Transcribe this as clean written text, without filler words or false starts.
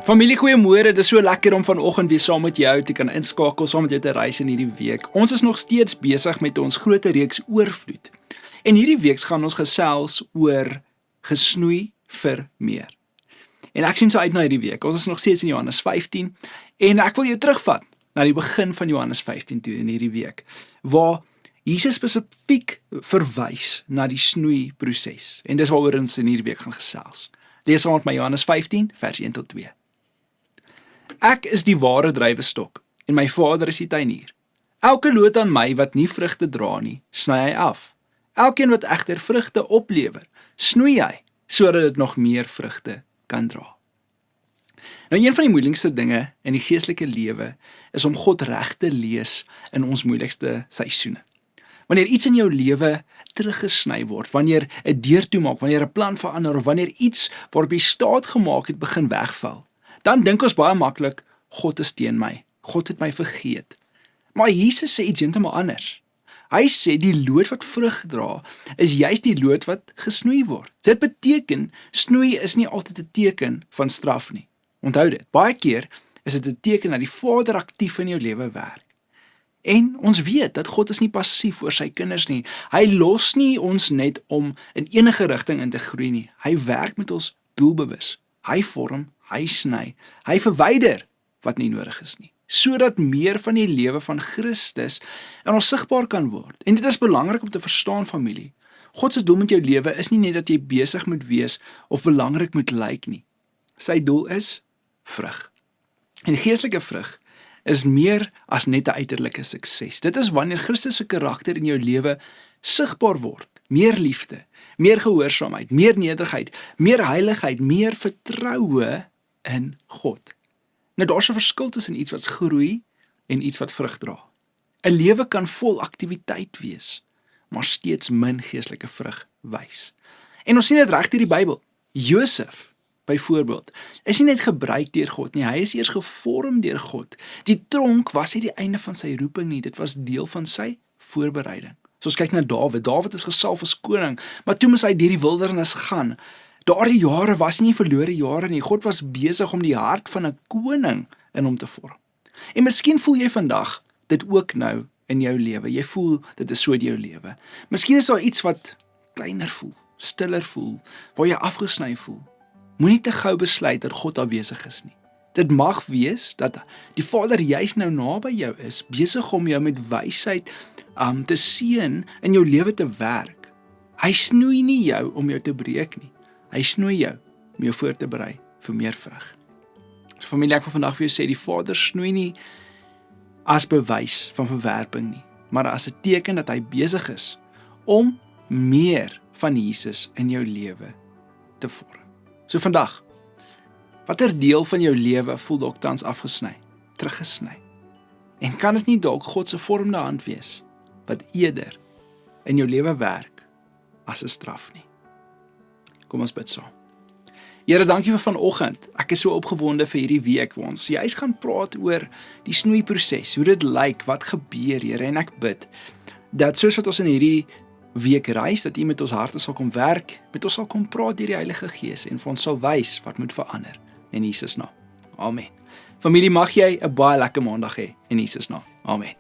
Familie, goeiemôre, dit is so lekker om vanoggend weer saam met jou te kan inskakel, saam met jou te reis in hierdie week. Ons is nog steeds besig met ons groot reeks oorvloed. En hierdie week gaan ons gesels oor gesnoei vir meer. En ek sien so uit na hierdie week. Ons is nog steeds in Johannes 15 en ek wil jou terugvat na die begin van Johannes 15 toe in hierdie week, waar Jesus spesifiek verwys na die snoeiproses. En dis waaroor ons in hierdie week gaan gesels. Lees saam met my Johannes 15 vers 1 tot 2. Ek is die ware druiwestok en my Vader is die tuinier. Elke loot aan my wat nie vrugte dra nie, sny hy af. Elkeen wat egter vrugte oplewer, snoei hy, sodat dit nog meer vrugte kan dra. Nou, een van die moeilikste dinge in die geestelike lewe is om God reg te lees in ons moeilikste seisoene. Wanneer iets in jou lewe teruggesny word, wanneer 'n deur toemaak, wanneer 'n plan verander of wanneer iets waarop jy staat gemaak het begin wegval, dan dink ons baie maklik, God is teen my, God het my vergeet. Maar Jesus sê iets heeltemal anders. Hy sê die loot wat vrug dra, is juist die loot wat gesnoei word. Dit beteken, snoei is nie altyd 'n teken van straf nie. Onthou dit, baie keer is dit 'n teken dat die Vader aktief in jou lewe werk. En ons weet dat God is nie passief oor sy kinders nie. Hy los nie ons net om in enige rigting in te groei nie. Hy werk met ons doelbewus. Hy vorm, hy sny, hy verwyder wat nie nodig is nie, sodat meer van die lewe van Christus in ons sigbaar kan word. En dit is belangrik om te verstaan, familie. God se doel met jou lewe is nie net dat jy besig moet wees of belangrik moet lyk nie. Sy doel is vrug. En geestelike vrug is meer as net 'n uiterlike sukses. Dit is wanneer Christus se karakter in jou lewe sigbaar word. Meer liefde, meer gehoorsaamheid, meer nederigheid, meer heiligheid, meer vertroue in God. Nou, daar's 'n verskil tussen iets wat groei en iets wat vrug dra. 'n Lewe kan vol aktiwiteit wees, maar steeds min geestelike vrug wys. En ons sien dit reg deur die Bybel. Josef, byvoorbeeld, is nie net gebruik deur God nie, hy is eers gevorm deur God. Die tronk was nie die einde van sy roeping nie, dit was deel van sy voorbereiding. So ons kyk na Dawid. Dawid is gesalf as koning, maar toe moes hy deur die wildernis gaan. Daardie jare was nie verlore jare nie. God was besig om die hart van 'n koning in hom te vorm. En miskien voel jy vandag dit ook nou in jou lewe. Jy voel dit is so in jou lewe. Miskien is daar iets wat kleiner voel, stiller voel, waar jy afgesny voel. Moenie te gou besluit dat God aanwesig is nie. Dit mag wees dat die Vader juis nou naby jou is, besig om jou met wysheid te seën in jou lewe te werk. Hy snoei nie jou om jou te breek nie. Hy snoei jou om jou voor te berei vir meer vrug. So familie, ek wil vandag vir jou sê, die Vader snoei nie as bewys van verwerping nie, maar as 'n teken dat hy besig is om meer van Jesus in jou lewe te vorm. So vandag, watter deel van jou lewe voel dalk tans afgesny, teruggesny? En kan dit nie dalk God se vormende hand wees, wat eerder in jou lewe werk as 'n straf nie? Kom ons bid saam. Here, dankie vir vanoggend. Ek is so opgewonde vir hierdie week, waar ons juist gaan praat oor die snoeiproses, hoe dit lyk, wat gebeur, Here, en ek bid, dat soos wat ons in hierdie week reis, dat U met ons harte sal kom werk, met ons sal kom praat deur die Heilige Gees, en vir ons sal wys wat moet verander, in Jesus naam. Amen. Familie, mag jy 'n baie lekker maandag hê, in Jesus naam. Amen.